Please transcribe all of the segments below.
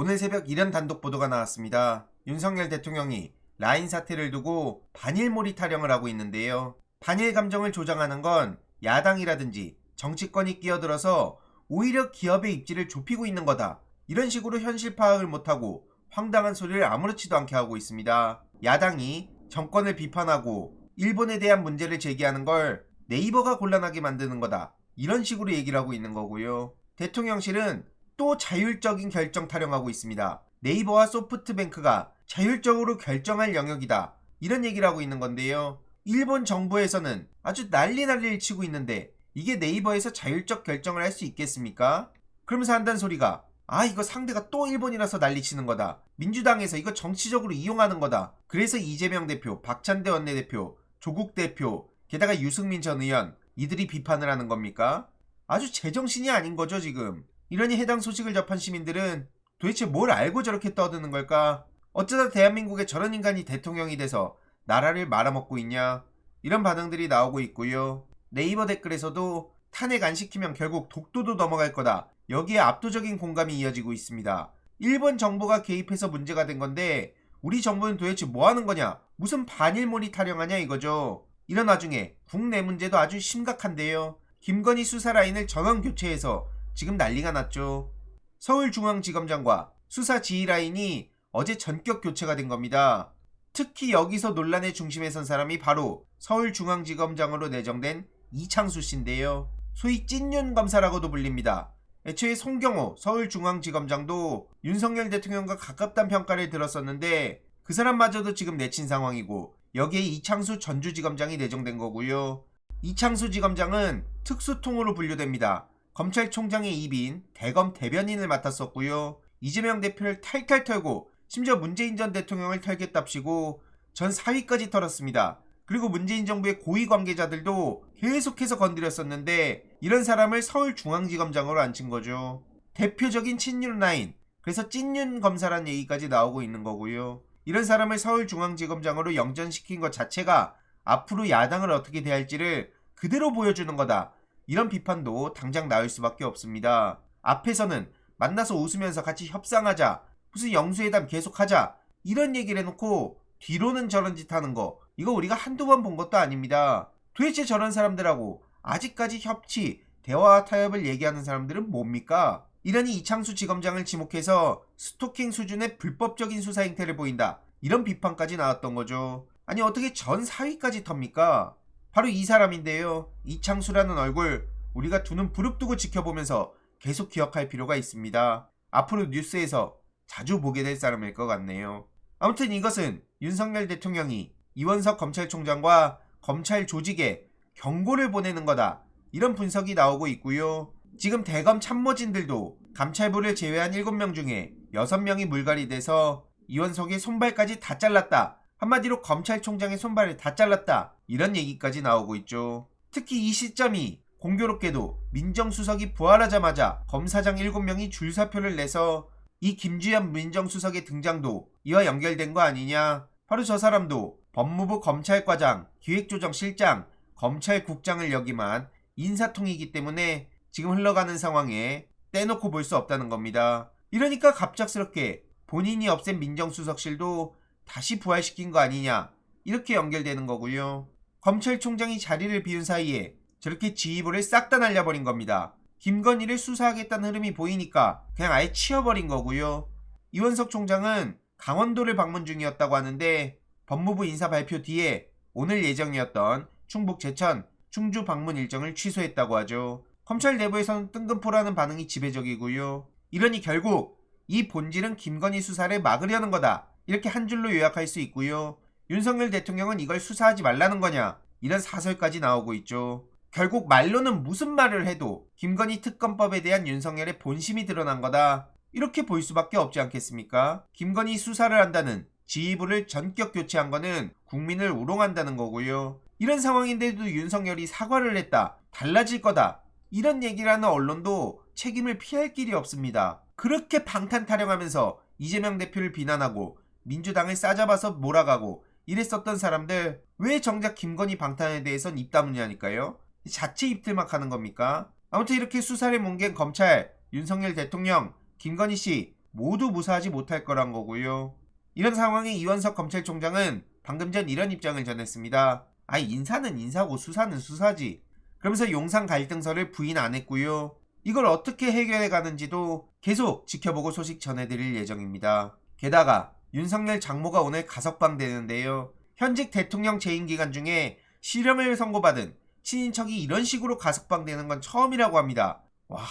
오늘 새벽 이런 단독 보도가 나왔습니다. 윤석열 대통령이 라인 사태를 두고 반일몰이 타령을 하고 있는데요. 반일 감정을 조장하는 건 야당이라든지 정치권이 끼어들어서 오히려 기업의 입지를 좁히고 있는 거다. 이런 식으로 현실 파악을 못하고 황당한 소리를 아무렇지도 않게 하고 있습니다. 야당이 정권을 비판하고 일본에 대한 문제를 제기하는 걸 네이버가 곤란하게 만드는 거다. 이런 식으로 얘기를 하고 있는 거고요. 대통령실은 또 자율적인 결정 타령하고 있습니다. 네이버와 소프트뱅크가 자율적으로 결정할 영역이다. 이런 얘기를 하고 있는 건데요. 일본 정부에서는 아주 난리를 치고 있는데 이게 네이버에서 자율적 결정을 할 수 있겠습니까? 그러면서 한다는 소리가 이거 상대가 또 일본이라서 난리치는 거다. 민주당에서 이거 정치적으로 이용하는 거다. 그래서 이재명 대표, 박찬대 원내대표, 조국 대표, 게다가 유승민 전 의원 이들이 비판을 하는 겁니까? 아주 제정신이 아닌 거죠 지금. 이러니 해당 소식을 접한 시민들은 도대체 뭘 알고 저렇게 떠드는 걸까? 어쩌다 대한민국에 저런 인간이 대통령이 돼서 나라를 말아먹고 있냐? 이런 반응들이 나오고 있고요. 네이버 댓글에서도 탄핵 안 시키면 결국 독도도 넘어갈 거다. 여기에 압도적인 공감이 이어지고 있습니다. 일본 정부가 개입해서 문제가 된 건데 우리 정부는 도대체 뭐 하는 거냐? 무슨 반일몰이 타령하냐 이거죠. 이런 와중에 국내 문제도 아주 심각한데요. 김건희 수사 라인을 전원 교체해서 지금 난리가 났죠. 서울중앙지검장과 수사 지휘 라인이 어제 전격 교체가 된 겁니다. 특히 여기서 논란의 중심에 선 사람이 바로 서울중앙지검장으로 내정된 이창수 씨인데요. 소위 찐윤 검사라고도 불립니다. 애초에 송경호 서울중앙지검장도 윤석열 대통령과 가깝다는 평가를 들었었는데 그 사람마저도 지금 내친 상황이고 여기에 이창수 전주지검장이 내정된 거고요. 이창수 지검장은 특수통으로 분류됩니다. 검찰총장의 입인 대검 대변인을 맡았었고요. 이재명 대표를 탈탈 털고 심지어 문재인 전 대통령을 털겠답시고 전 사위까지 털었습니다. 그리고 문재인 정부의 고위 관계자들도 계속해서 건드렸었는데 이런 사람을 서울중앙지검장으로 앉힌 거죠. 대표적인 친윤 라인, 그래서 찐윤 검사란 얘기까지 나오고 있는 거고요. 이런 사람을 서울중앙지검장으로 영전시킨 것 자체가 앞으로 야당을 어떻게 대할지를 그대로 보여주는 거다. 이런 비판도 당장 나올 수밖에 없습니다. 앞에서는 만나서 웃으면서 같이 협상하자, 무슨 영수회담 계속하자 이런 얘기를 해놓고 뒤로는 저런 짓 하는 거, 이거 우리가 한두 번 본 것도 아닙니다. 도대체 저런 사람들하고 아직까지 협치, 대화와 타협을 얘기하는 사람들은 뭡니까? 이러니 이창수 지검장을 지목해서 스토킹 수준의 불법적인 수사 행태를 보인다. 이런 비판까지 나왔던 거죠. 아니 어떻게 전 사위까지 텁니까? 바로 이 사람인데요. 이창수라는 얼굴 우리가 두 눈 부릅뜨고 지켜보면서 계속 기억할 필요가 있습니다. 앞으로 뉴스에서 자주 보게 될 사람일 것 같네요. 아무튼 이것은 윤석열 대통령이 이원석 검찰총장과 검찰 조직에 경고를 보내는 거다. 이런 분석이 나오고 있고요. 지금 대검 참모진들도 감찰부를 제외한 7명 중에 6명이 물갈이 돼서 이원석의 손발까지 다 잘랐다. 한마디로 검찰총장의 손발을 다 잘랐다. 이런 얘기까지 나오고 있죠. 특히 이 시점이 공교롭게도 민정수석이 부활하자마자 검사장 7명이 줄사표를 내서 이 김주현 민정수석의 등장도 이와 연결된 거 아니냐. 바로 저 사람도 법무부 검찰과장, 기획조정실장, 검찰국장을 역임한 인사통이기 때문에 지금 흘러가는 상황에 떼놓고 볼 수 없다는 겁니다. 이러니까 갑작스럽게 본인이 없앤 민정수석실도 다시 부활시킨 거 아니냐, 이렇게 연결되는 거고요. 검찰총장이 자리를 비운 사이에 저렇게 지휘부를 싹 다 날려버린 겁니다. 김건희를 수사하겠다는 흐름이 보이니까 그냥 아예 치워버린 거고요. 이원석 총장은 강원도를 방문 중이었다고 하는데 법무부 인사 발표 뒤에 오늘 예정이었던 충북 제천, 충주 방문 일정을 취소했다고 하죠. 검찰 내부에서는 뜬금포라는 반응이 지배적이고요. 이러니 결국 이 본질은 김건희 수사를 막으려는 거다. 이렇게 한 줄로 요약할 수 있고요. 윤석열 대통령은 이걸 수사하지 말라는 거냐, 이런 사설까지 나오고 있죠. 결국 말로는 무슨 말을 해도 김건희 특검법에 대한 윤석열의 본심이 드러난 거다. 이렇게 볼 수밖에 없지 않겠습니까? 김건희 수사를 한다는 지휘부를 전격 교체한 거는 국민을 우롱한다는 거고요. 이런 상황인데도 윤석열이 사과를 했다, 달라질 거다, 이런 얘기를 하는 언론도 책임을 피할 길이 없습니다. 그렇게 방탄 타령하면서 이재명 대표를 비난하고 민주당을 싸잡아서 몰아가고 이랬었던 사람들 왜 정작 김건희 방탄에 대해선 입 다무냐니까요. 자체 입틀막 하는 겁니까? 아무튼 이렇게 수사를 뭉갠 검찰, 윤석열 대통령, 김건희씨 모두 무사하지 못할 거란 거고요. 이런 상황에 이원석 검찰총장은 방금 전 이런 입장을 전했습니다. 인사는 인사고 수사는 수사지. 그러면서 용산 갈등설을 부인 안 했고요. 이걸 어떻게 해결해 가는지도 계속 지켜보고 소식 전해드릴 예정입니다. 게다가 윤석열 장모가 오늘 가석방되는데요. 현직 대통령 재임 기간 중에 실형을 선고받은 친인척이 이런 식으로 가석방되는 건 처음이라고 합니다. 와,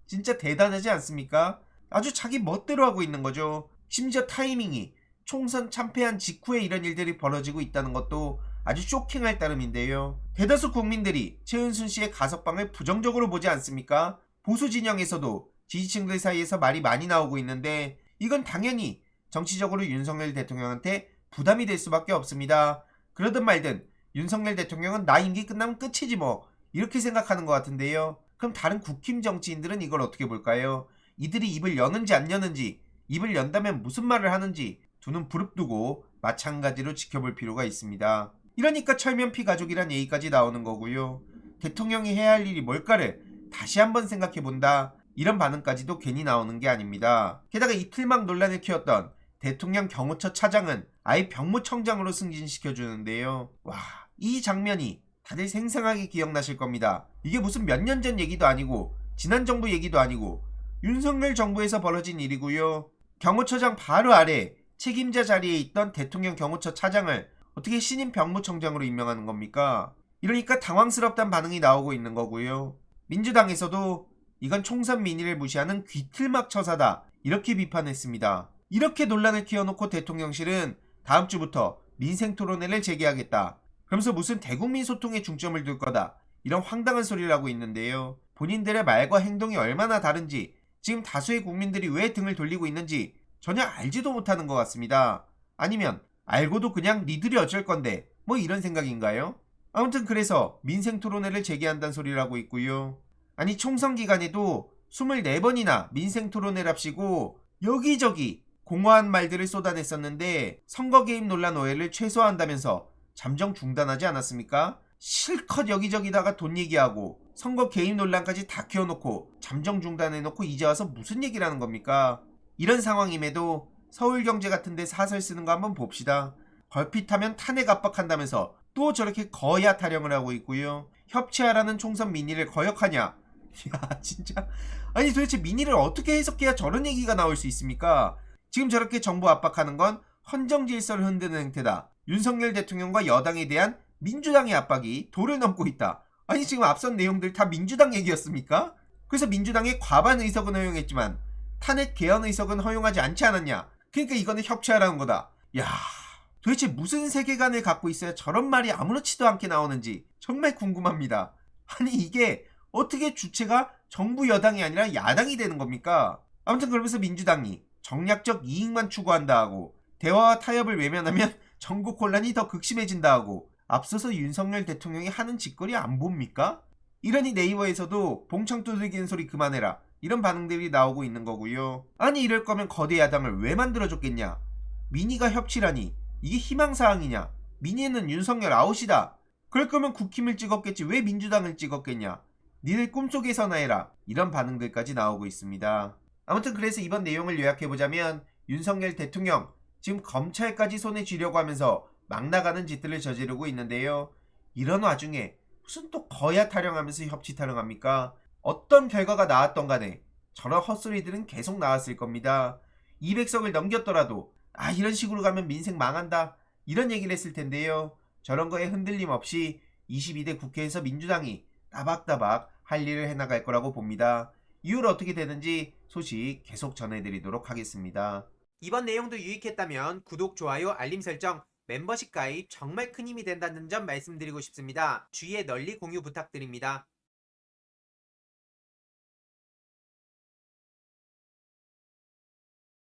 진짜 대단하지 않습니까? 아주 자기 멋대로 하고 있는 거죠. 심지어 타이밍이 총선 참패한 직후에 이런 일들이 벌어지고 있다는 것도 아주 쇼킹할 따름인데요. 대다수 국민들이 최은순 씨의 가석방을 부정적으로 보지 않습니까? 보수 진영에서도 지지층들 사이에서 말이 많이 나오고 있는데 이건 당연히 정치적으로 윤석열 대통령한테 부담이 될 수밖에 없습니다. 그러든 말든 윤석열 대통령은 나 임기 끝나면 끝이지 뭐 이렇게 생각하는 것 같은데요. 그럼 다른 국힘 정치인들은 이걸 어떻게 볼까요? 이들이 입을 여는지 안 여는지, 입을 연다면 무슨 말을 하는지 두 눈 부릅뜨고 마찬가지로 지켜볼 필요가 있습니다. 이러니까 철면피 가족이란 얘기까지 나오는 거고요. 대통령이 해야 할 일이 뭘까를 다시 한번 생각해본다. 이런 반응까지도 괜히 나오는 게 아닙니다. 게다가 이틀막 논란을 키웠던 대통령 경호처 차장은 아예 병무청장으로 승진시켜주는데요. 와, 이 장면이 다들 생생하게 기억나실 겁니다. 이게 무슨 몇 년 전 얘기도 아니고 지난 정부 얘기도 아니고 윤석열 정부에서 벌어진 일이고요. 경호처장 바로 아래 책임자 자리에 있던 대통령 경호처 차장을 어떻게 신임 병무청장으로 임명하는 겁니까? 이러니까 당황스럽다는 반응이 나오고 있는 거고요. 민주당에서도 이건 총선 민의를 무시하는 귀틀막 처사다 이렇게 비판했습니다. 이렇게 논란을 키워놓고 대통령실은 다음 주부터 민생토론회를 재개하겠다. 그러면서 무슨 대국민 소통에 중점을 둘 거다. 이런 황당한 소리를 하고 있는데요. 본인들의 말과 행동이 얼마나 다른지 지금 다수의 국민들이 왜 등을 돌리고 있는지 전혀 알지도 못하는 것 같습니다. 아니면 알고도 그냥 니들이 어쩔 건데 뭐 이런 생각인가요? 아무튼 그래서 민생토론회를 재개한다는 소리를 하고 있고요. 아니 총선 기간에도 24번이나 민생토론회랍시고 여기저기 공허한 말들을 쏟아냈었는데 선거 개입 논란 오해를 최소화한다면서 잠정 중단하지 않았습니까? 실컷 여기저기다가 돈 얘기하고 선거 개입 논란까지 다 키워놓고 잠정 중단해놓고 이제 와서 무슨 얘기를 하는 겁니까? 이런 상황임에도 서울경제 같은데 사설 쓰는 거 한번 봅시다. 걸핏하면 탄핵 압박한다면서 또 저렇게 거야 타령을 하고 있고요. 협치하라는 총선 민의를 거역하냐? 야 진짜 아니 도대체 민의를 어떻게 해석해야 저런 얘기가 나올 수 있습니까? 지금 저렇게 정부 압박하는 건 헌정질서를 흔드는 행태다. 윤석열 대통령과 여당에 대한 민주당의 압박이 도를 넘고 있다. 아니 지금 앞선 내용들 다 민주당 얘기였습니까? 그래서 민주당의 과반 의석은 허용했지만 탄핵 개헌 의석은 허용하지 않지 않았냐? 그러니까 이거는 협치하라는 거다. 야 도대체 무슨 세계관을 갖고 있어야 저런 말이 아무렇지도 않게 나오는지 정말 궁금합니다. 아니 이게 어떻게 주체가 정부 여당이 아니라 야당이 되는 겁니까? 아무튼 그러면서 민주당이 정략적 이익만 추구한다 하고 대화와 타협을 외면하면 전국 혼란이 더 극심해진다 하고 앞서서 윤석열 대통령이 하는 짓거리 안 봅니까? 이러니 네이버에서도 봉창 두들기는 소리 그만해라 이런 반응들이 나오고 있는 거고요. 아니 이럴 거면 거대 야당을 왜 만들어줬겠냐? 민의가 협치라니 이게 희망사항이냐? 민의는 윤석열 아웃이다. 그럴 거면 국힘을 찍었겠지 왜 민주당을 찍었겠냐? 니들 꿈속에서나 해라 이런 반응들까지 나오고 있습니다. 아무튼 그래서 이번 내용을 요약해보자면 윤석열 대통령 지금 검찰까지 손에 쥐려고 하면서 막 나가는 짓들을 저지르고 있는데요. 이런 와중에 무슨 또 거야 타령하면서 협치 타령합니까? 어떤 결과가 나왔던 간에 저런 헛소리들은 계속 나왔을 겁니다. 200석을 넘겼더라도 이런 식으로 가면 민생 망한다 이런 얘기를 했을 텐데요. 저런 거에 흔들림 없이 22대 국회에서 민주당이 따박따박 할 일을 해나갈 거라고 봅니다. 이후로 어떻게 되는지 소식 계속 전해드리도록 하겠습니다. 이번 내용도 유익했다면 구독, 좋아요, 알림 설정, 멤버십 가입 정말 큰 힘이 된다는 점 말씀드리고 싶습니다. 주위에 널리 공유 부탁드립니다.